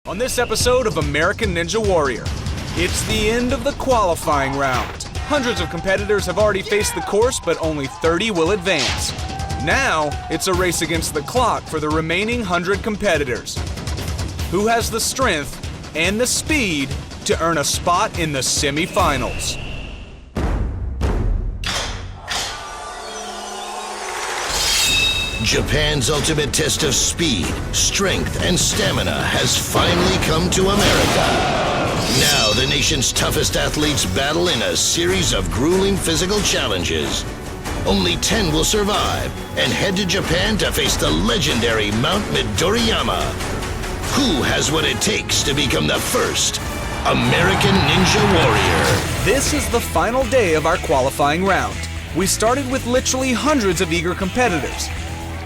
On this episode of American Ninja Warrior, it's the end of the qualifying round. Hundreds of competitors have already faced the course, but only 30 will advance. Now, it's a race against the clock for the remaining 100 competitors. Who has the strength and the speed to earn a spot in the semifinals? Japan's ultimate test of speed, strength, and stamina has finally come to America. Now the nation's toughest athletes battle in a series of grueling physical challenges. Only 10 will survive and head to Japan to face the legendary Mount Midoriyama. Who has what it takes to become the first American Ninja Warrior? This is the final day of our qualifying round. We started with literally hundreds of eager competitors.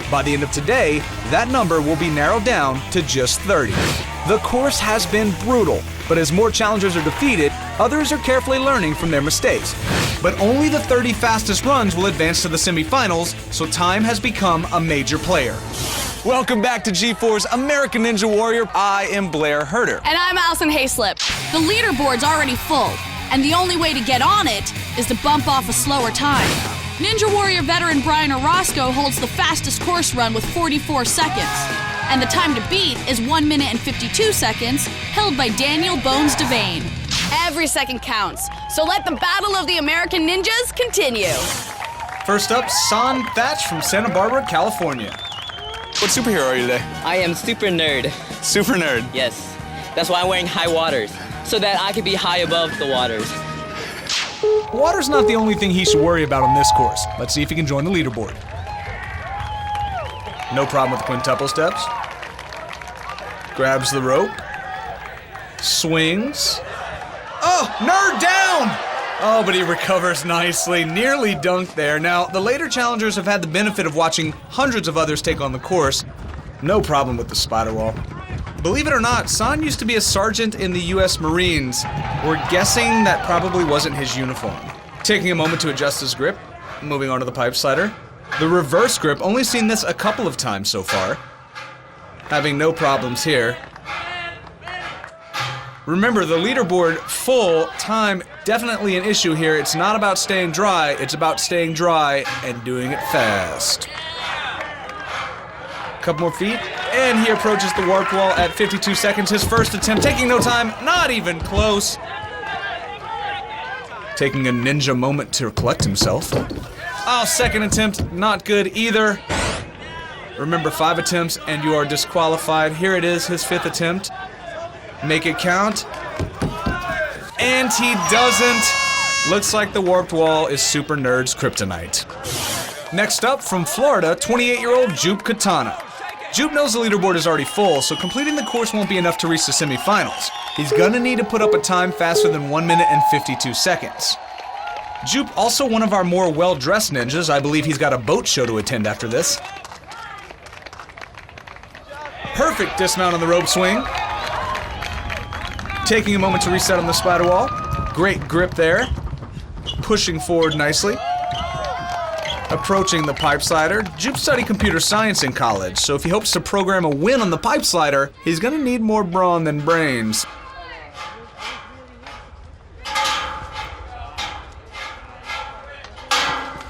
By the end of today, that number will be narrowed down to just 30. The course has been brutal, but as more challengers are defeated, others are carefully learning from their mistakes. But only the 30 fastest runs will advance to the semifinals, so time has become a major player. Welcome back to G4's American Ninja Warrior. I am Blair Herter. And I'm Alison Haislip. The leaderboard's already full, and the only way to get on it is to bump off a slower time. Ninja Warrior veteran Brian Orozco holds the fastest course run with 44 seconds. And the time to beat is 1 minute and 52 seconds, held by Daniel Bones Devane. Every second counts, so let the battle of the American Ninjas continue. First up, San Thatch from Santa Barbara, California. What superhero are you today? I am super nerd. Super nerd. Yes. That's why I'm wearing high waters, so that I can be high above the waters. Water's not the only thing he should worry about on this course. Let's see if he can join the leaderboard. No problem with the quintuple steps. Grabs the rope. Swings. Oh, nerd down! Oh, but he recovers nicely. Nearly dunked there. Now, the later challengers have had the benefit of watching hundreds of others take on the course. No problem with the spider wall. Believe it or not, San used to be a sergeant in the U.S. Marines. We're guessing that probably wasn't his uniform. Taking a moment to adjust his grip, moving on to the pipe slider. The reverse grip, only seen this a couple of times so far. Having no problems here. Remember, the leaderboard full time, definitely an issue here. It's not about staying dry, it's about staying dry and doing it fast. Couple more feet, and he approaches the warp wall at 52 seconds. His first attempt, taking no time, not even close. Taking a ninja moment to collect himself. Oh, second attempt, not good either. Remember, 5 attempts and you are disqualified. Here it is, his 5th attempt. Make it count. And he doesn't. Looks like the warped wall is Super Nerd's kryptonite. Next up, from Florida, 28-year-old Jupe Katana. Jupe knows the leaderboard is already full, so completing the course won't be enough to reach the semifinals. He's gonna need to put up a time faster than 1 minute and 52 seconds. Jupe, also one of our more well-dressed ninjas. I believe he's got a boat show to attend after this. Perfect dismount on the rope swing. Taking a moment to reset on the spider wall. Great grip there. Pushing forward nicely. Approaching the pipe slider. Jupe studied computer science in college, so if he hopes to program a win on the pipe slider, he's gonna need more brawn than brains.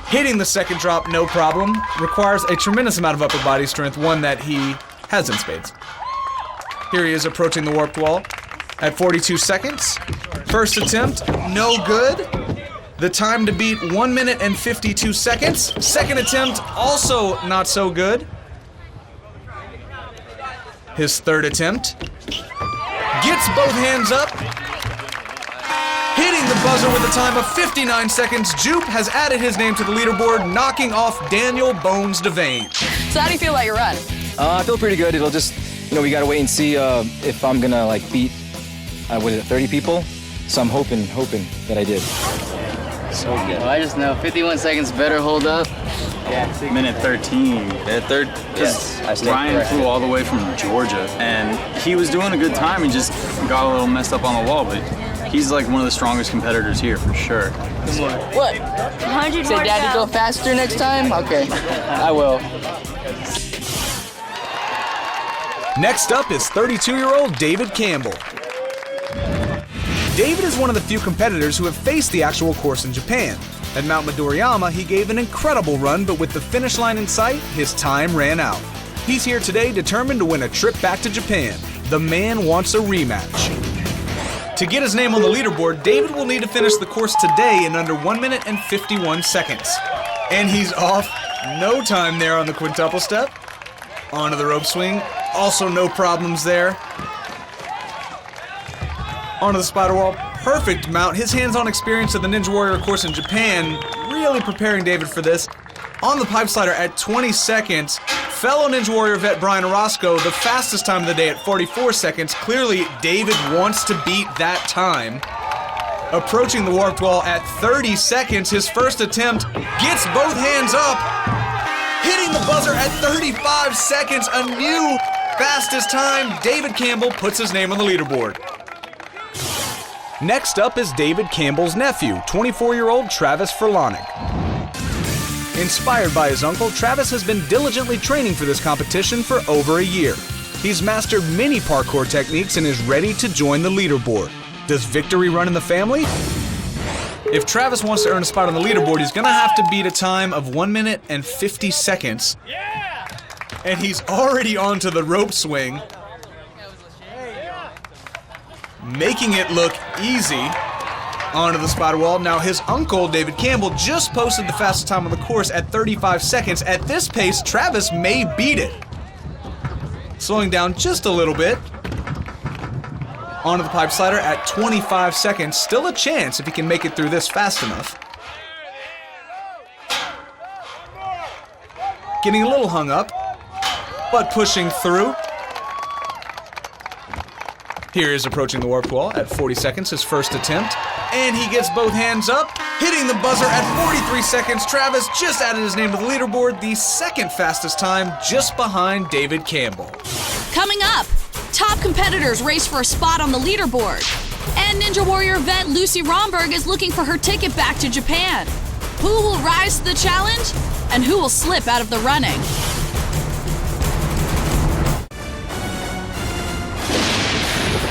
Hitting the second drop, no problem. Requires a tremendous amount of upper body strength, one that he has in spades. Here he is approaching the warped wall at 42 seconds. First attempt, no good. The time to beat 1 minute and 52 seconds. Second attempt, also not so good. His third attempt. Gets both hands up. Hitting the buzzer with a time of 59 seconds. Jupe has added his name to the leaderboard, knocking off Daniel Bones Devane. So how do you feel about your run? I feel pretty good. It'll just, we gotta wait and see if I'm gonna beat, 30 people. So I'm hoping that I did. So good. Well, I just know 51 seconds better hold up. Yeah, minute 13. Yes. Ryan flew all the way from Georgia, and he was doing a good time. He just got a little messed up on the wall, but he's like one of the strongest competitors here for sure. What? 100 Say, Daddy, go faster next time? Okay, I will. Next up is 32-year-old David Campbell. David is one of the few competitors who have faced the actual course in Japan. At Mount Midoriyama, he gave an incredible run, but with the finish line in sight, his time ran out. He's here today determined to win a trip back to Japan. The man wants a rematch. To get his name on the leaderboard, David will need to finish the course today in under 1 minute and 51 seconds. And he's off. No time there on the quintuple step. Onto the rope swing. Also no problems there. Onto the spider wall. Perfect mount. His hands-on experience of the Ninja Warrior course in Japan really preparing David for this. On the pipe slider at 20 seconds, fellow Ninja Warrior vet Brian Orozco, the fastest time of the day at 44 seconds. Clearly, David wants to beat that time. Approaching the warped wall at 30 seconds, his first attempt gets both hands up. Hitting the buzzer at 35 seconds, a new fastest time. David Campbell puts his name on the leaderboard. Next up is David Campbell's nephew, 24-year-old Travis Furlanek. Inspired by his uncle, Travis has been diligently training for this competition for over a year. He's mastered many parkour techniques and is ready to join the leaderboard. Does victory run in the family? If Travis wants to earn a spot on the leaderboard, he's gonna have to beat a time of 1 minute and 50 seconds. And he's already onto the rope swing, making it look easy. Onto the spider wall. Now his uncle, David Campbell, just posted the fastest time on the course at 35 seconds. At this pace, Travis may beat it. Slowing down just a little bit. Onto the pipe slider at 25 seconds. Still a chance if he can make it through this fast enough. Getting a little hung up, but pushing through. Here is approaching the warped wall at 40 seconds, his first attempt. And he gets both hands up, hitting the buzzer at 43 seconds. Travis just added his name to the leaderboard, the second fastest time, just behind David Campbell. Coming up, top competitors race for a spot on the leaderboard. And Ninja Warrior vet Lucy Romberg is looking for her ticket back to Japan. Who will rise to the challenge? And who will slip out of the running?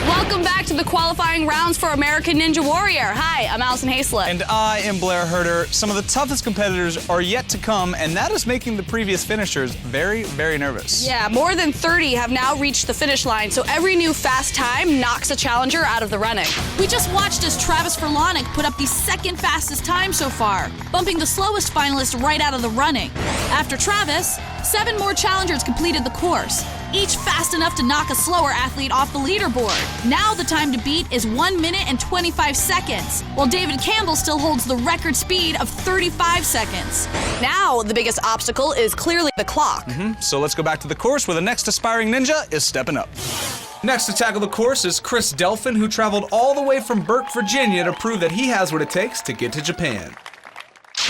Welcome back to the qualifying rounds for American Ninja Warrior. Hi, I'm Alison Haislip. And I am Blair Herter. Some of the toughest competitors are yet to come, and that is making the previous finishers very, very nervous. Yeah, more than 30 have now reached the finish line, so every new fast time knocks a challenger out of the running. We just watched as Travis Furlanek put up the second fastest time so far, bumping the slowest finalist right out of the running. After Travis, 7 more challengers completed the course, each fast enough to knock a slower athlete off the leaderboard. Now the time to beat is 1 minute and 25 seconds, while David Campbell still holds the record speed of 35 seconds. Now the biggest obstacle is clearly the clock. So let's go back to the course where the next aspiring ninja is stepping up. Next to tackle the course is Chris Delphin, who traveled all the way from Burke, Virginia to prove that he has what it takes to get to Japan.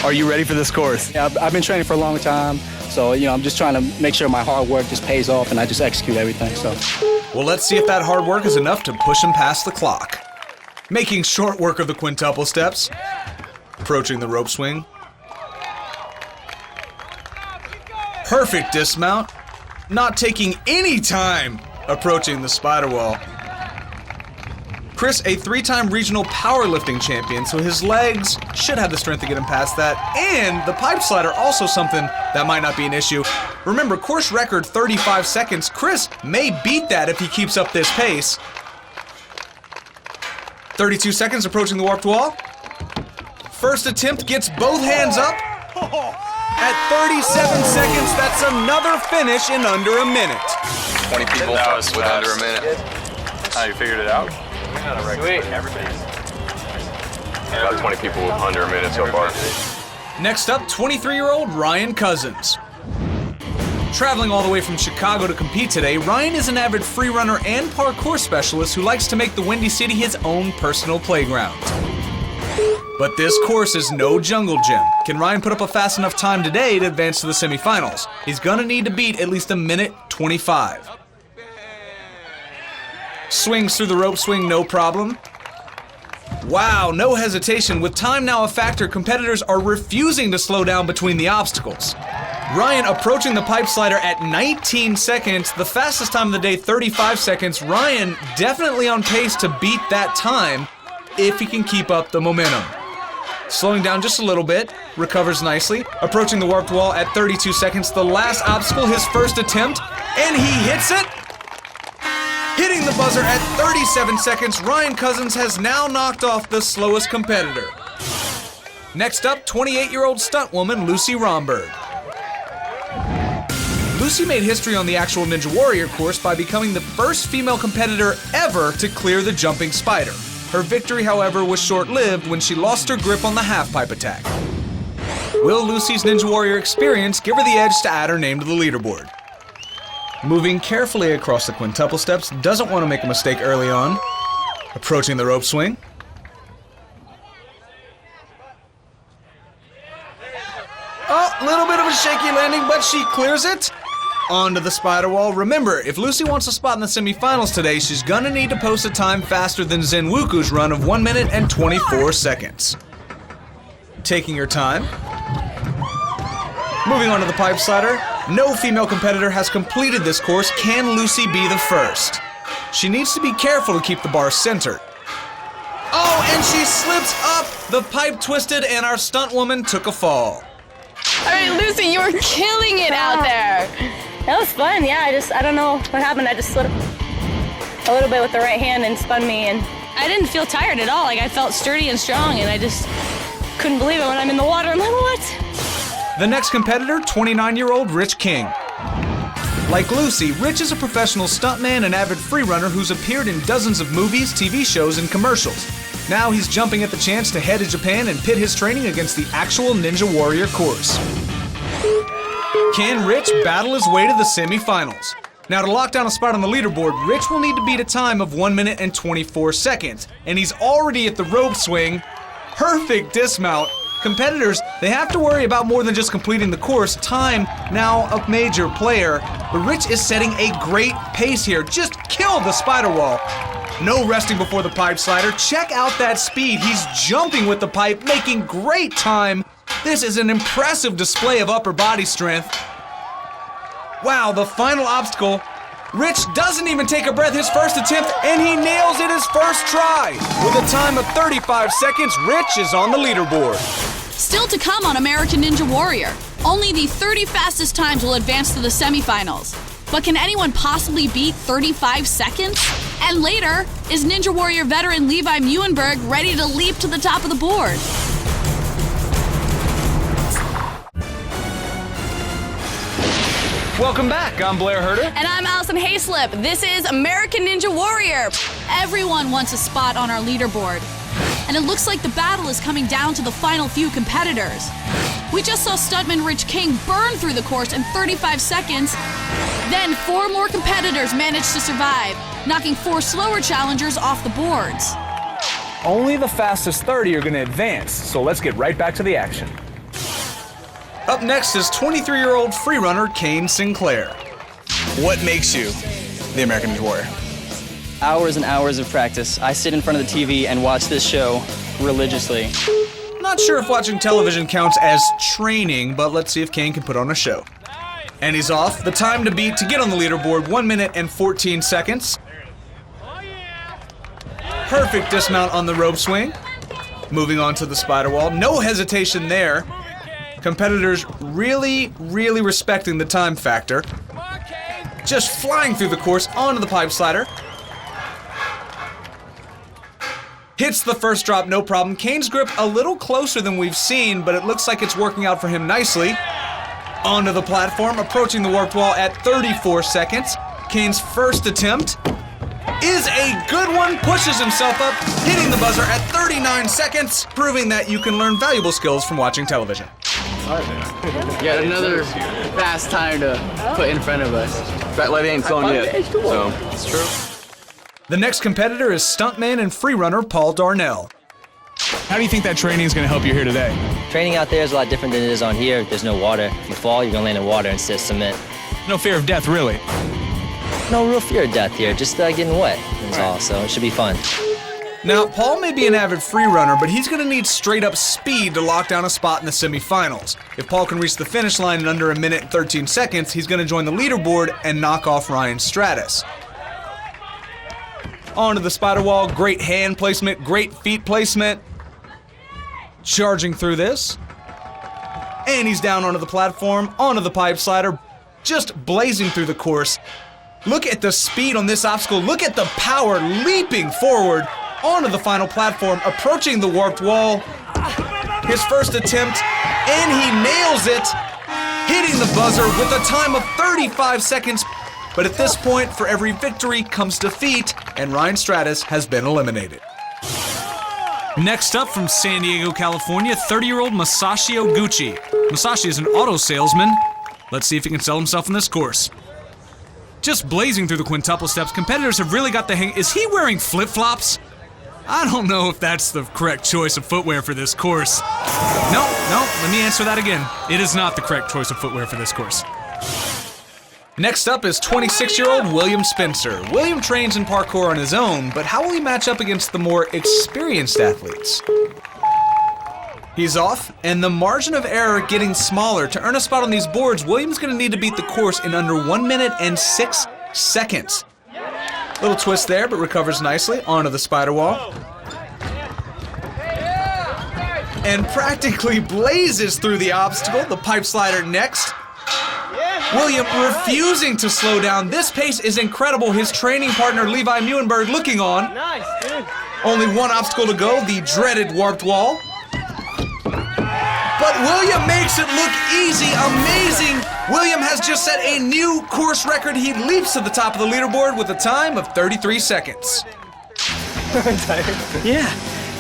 Are you ready for this course? Yeah, I've been training for a long time, so I'm just trying to make sure my hard work just pays off and I just execute everything. So, well, let's see if that hard work is enough to push him past the clock. Making short work of the quintuple steps, approaching the rope swing. Perfect dismount, not taking any time approaching the spider wall. Chris, a 3-time regional powerlifting champion, so his legs should have the strength to get him past that. And the pipe slider, also something that might not be an issue. Remember, course record 35 seconds. Chris may beat that if he keeps up this pace. 32 seconds approaching the warped wall. First attempt gets both hands up. At 37 seconds, that's another finish in under a minute. 20 people with under a minute. How you figured it out? Sweet. About 20 people with under a minute so far. Next up, 23-year-old Ryan Cousins. Traveling all the way from Chicago to compete today, Ryan is an avid free runner and parkour specialist who likes to make the Windy City his own personal playground. But this course is no jungle gym. Can Ryan put up a fast enough time today to advance to the semifinals? He's gonna need to beat at least 1 minute 25. Swings through the rope swing, no problem. Wow, no hesitation. With time now a factor, competitors are refusing to slow down between the obstacles. Ryan approaching the pipe slider at 19 seconds. The fastest time of the day, 35 seconds. Ryan definitely on pace to beat that time if he can keep up the momentum. Slowing down just a little bit, recovers nicely. Approaching the warped wall at 32 seconds. The last obstacle, his first attempt, and he hits it. Hitting the buzzer at 37 seconds, Ryan Cousins has now knocked off the slowest competitor. Next up, 28-year-old stunt woman Lucy Romberg. Lucy made history on the actual Ninja Warrior course by becoming the first female competitor ever to clear the jumping spider. Her victory, however, was short-lived when she lost her grip on the half-pipe attack. Will Lucy's Ninja Warrior experience give her the edge to add her name to the leaderboard? Moving carefully across the quintuple steps, doesn't want to make a mistake early on. Approaching the rope swing. Oh, a little bit of a shaky landing, but she clears it. Onto the spider wall. Remember, if Lucy wants a spot in the semifinals today, she's gonna need to post a time faster than Zen Wuku's run of 1 minute and 24 seconds. Taking her time. Moving on to the pipe slider. No female competitor has completed this course. Can Lucy be the first? She needs to be careful to keep the bar centered. Oh, and she slips up. The pipe twisted and our stunt woman took a fall. All right, Lucy, you were killing it out there. That was fun, yeah. I don't know what happened. I just slipped a little bit with the right hand and spun me, and I didn't feel tired at all. Like, I felt sturdy and strong, and I just couldn't believe it when I'm in the water. I'm like, what? The next competitor, 29-year-old Rich King. Like Lucy, Rich is a professional stuntman and avid freerunner who's appeared in dozens of movies, TV shows, and commercials. Now he's jumping at the chance to head to Japan and pit his training against the actual Ninja Warrior course. Can Rich battle his way to the semifinals? Now, to lock down a spot on the leaderboard, Rich will need to beat a time of 1 minute and 24 seconds. And he's already at the rope swing. Perfect dismount. Competitors, they have to worry about more than just completing the course. Time, now a major player. But Rich is setting a great pace here. Just kill the spider wall. No resting before the pipe slider. Check out that speed. He's jumping with the pipe, making great time. This is an impressive display of upper body strength. Wow, the final obstacle. Rich doesn't even take a breath his first attempt, and he nails it his first try. With a time of 35 seconds, Rich is on the leaderboard. Still to come on American Ninja Warrior. Only the 30 fastest times will advance to the semifinals. But can anyone possibly beat 35 seconds? And later, is Ninja Warrior veteran Levi Meeuwenberg ready to leap to the top of the board? Welcome back, I'm Blair Herter. And I'm Alison Haislip. This is American Ninja Warrior. Everyone wants a spot on our leaderboard. And it looks like the battle is coming down to the final few competitors. We just saw stuntman Rich King burn through the course in 35 seconds. Then 4 more competitors managed to survive, knocking 4 slower challengers off the boards. Only the fastest 30 are going to advance, so let's get right back to the action. Up next is 23-year-old freerunner Kane Sinclair. What makes you the American Ninja Warrior? Hours and hours of practice. I sit in front of the TV and watch this show religiously. Not sure if watching television counts as training, but let's see if Kane can put on a show. And he's off. The time to beat to get on the leaderboard, 1 minute and 14 seconds. Perfect dismount on the rope swing. Moving on to the spider wall. No hesitation there. Competitors really respecting the time factor. Just flying through the course onto the pipe slider. Hits the first drop, no problem. Kane's grip a little closer than we've seen, but it looks like it's working out for him nicely. Onto the platform, approaching the warped wall at 34 seconds. Kane's first attempt is a good one, pushes himself up, hitting the buzzer at 39 seconds, proving that you can learn valuable skills from watching television. Got another fast time to put in front of us. That lady ain't flown yet, so it's true. The next competitor is stuntman and freerunner Paul Darnell. How do you think that training is going to help you here today? Training out there is a lot different than it is on here. There's no water. If you fall, you're going to land in water instead of cement. No fear of death, really? No real fear of death here, just getting wet is all, so it should be fun. Now, Paul may be an avid free runner, but he's going to need straight-up speed to lock down a spot in the semifinals. If Paul can reach the finish line in under 1 minute and 13 seconds, he's going to join the leaderboard and knock off Ryan Stratus. Onto the spider wall, great hand placement, great feet placement. Charging through this. And he's down onto the platform, onto the pipe slider, just blazing through the course. Look at the speed on this obstacle. Look at the power leaping forward onto the final platform, approaching the warped wall. His first attempt, and he nails it, hitting the buzzer with a time of 35 seconds. But at this point, for every victory comes defeat, and Ryan Stratus has been eliminated. Next up from San Diego, California, 30-year-old Masashi Oguchi. Masashi is an auto salesman. Let's see if he can sell himself in this course. Just blazing through the quintuple steps, competitors have really got the hang. Is he wearing flip-flops? I don't know if that's the correct choice of footwear for this course. No, let me answer that again. It is not the correct choice of footwear for this course. Next up is 26-year-old William Spencer. William trains in parkour on his own, but how will he match up against the more experienced athletes? He's off, and the margin of error getting smaller. To earn a spot on these boards, William's going to need to beat the course in under 1 minute and 6 seconds. Little twist there, but recovers nicely onto the spider wall. And practically blazes through the obstacle, the pipe slider next. William refusing to slow down. This pace is incredible. His training partner, Levi Meeuwenberg, looking on. Nice, dude. Only one obstacle to go, the dreaded warped wall. But William makes it look easy, amazing. William has just set a new course record. He leaps to the top of the leaderboard with a time of 33 seconds. Yeah,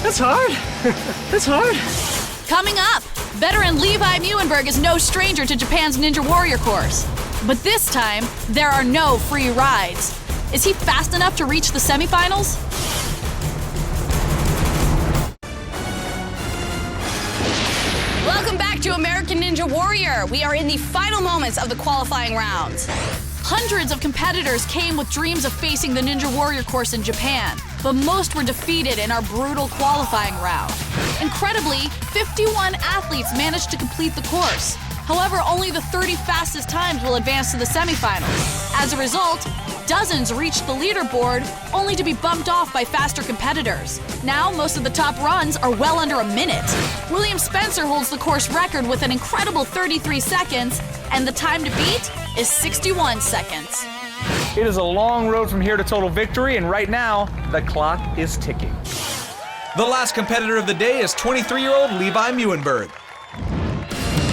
that's hard. That's hard. Coming up, veteran Levi Meeuwenberg is no stranger to Japan's Ninja Warrior course. But this time, there are no free rides. Is he fast enough to reach the semifinals? Welcome back to American Ninja Warrior. We are in the final moments of the qualifying rounds. Hundreds of competitors came with dreams of facing the Ninja Warrior course in Japan, but most were defeated in our brutal qualifying round. Incredibly, 51 athletes managed to complete the course. However, only the 30 fastest times will advance to the semifinals. As a result, dozens reached the leaderboard, only to be bumped off by faster competitors. Now, most of the top runs are well under a minute. William Spencer holds the course record with an incredible 33 seconds, and the time to beat is 61 seconds. It is a long road from here to total victory, and right now, the clock is ticking. The last competitor of the day is 23-year-old Levi Meeuwenberg.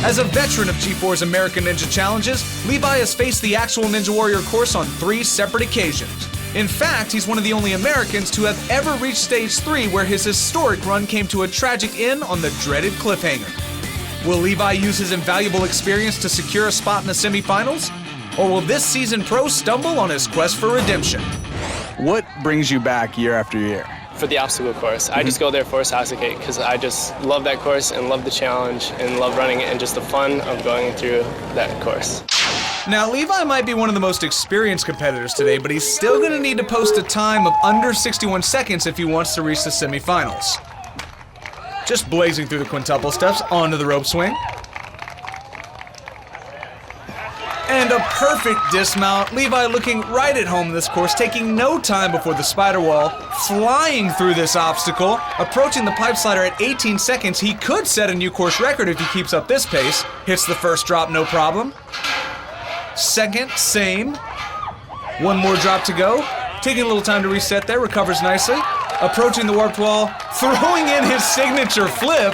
As a veteran of G4's American Ninja Challenges, Levi has faced the actual Ninja Warrior course on 3 separate occasions. In fact, he's one of the only Americans to have ever reached Stage 3, where his historic run came to a tragic end on the dreaded cliffhanger. Will Levi use his invaluable experience to secure a spot in the semifinals? Or will this seasoned pro stumble on his quest for redemption? What brings you back year after year? For the obstacle course. I just go there for Sasuke because I just love that course and love the challenge and love running it and just the fun of going through that course. Now, Levi might be one of the most experienced competitors today, but he's still going to need to post a time of under 61 seconds if he wants to reach the semifinals. Just blazing through the quintuple steps onto the rope swing. And a perfect dismount. Levi looking right at home in this course, taking no time before the spider wall, flying through this obstacle, approaching the pipe slider at 18 seconds. He could set a new course record if he keeps up this pace. Hits the first drop, no problem. Second, same. One more drop to go. Taking a little time to reset there, recovers nicely. Approaching the warped wall, throwing in his signature flip.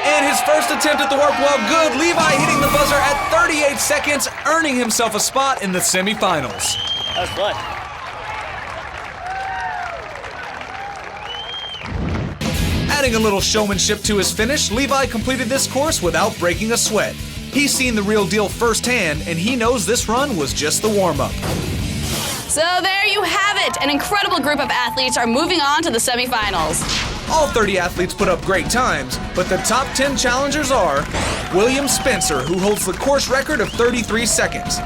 And his first attempt at the warped wall, good. Levi hitting the buzzer at 38 seconds, earning himself a spot in the semifinals. That's fun. Adding a little showmanship to his finish, Levi completed this course without breaking a sweat. He's seen the real deal firsthand, and he knows this run was just the warm-up. So there you have it. An incredible group of athletes are moving on to the semifinals. All 30 athletes put up great times, but the top 10 challengers are William Spencer, who holds the course record of 33 seconds,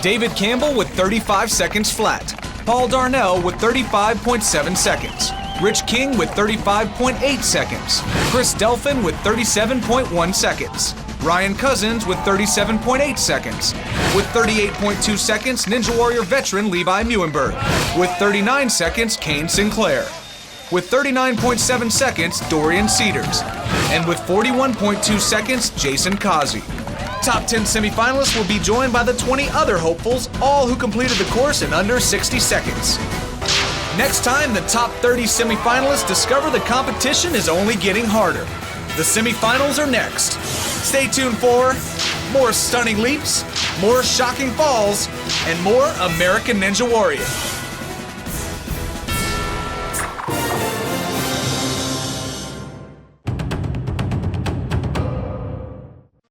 David Campbell with 35 seconds flat, Paul Darnell with 35.7 seconds. Rich King with 35.8 seconds. Chris Delphin with 37.1 seconds. Ryan Cousins with 37.8 seconds. With 38.2 seconds, Ninja Warrior veteran Levi Meeuwenberg. With 39 seconds, Kane Sinclair. With 39.7 seconds, Dorian Cedars. And with 41.2 seconds, Jason Kazi. Top 10 semifinalists will be joined by the 20 other hopefuls, all who completed the course in under 60 seconds. Next time, the top 30 semifinalists discover the competition is only getting harder. The semifinals are next. Stay tuned for more stunning leaps, more shocking falls, and more American Ninja Warrior.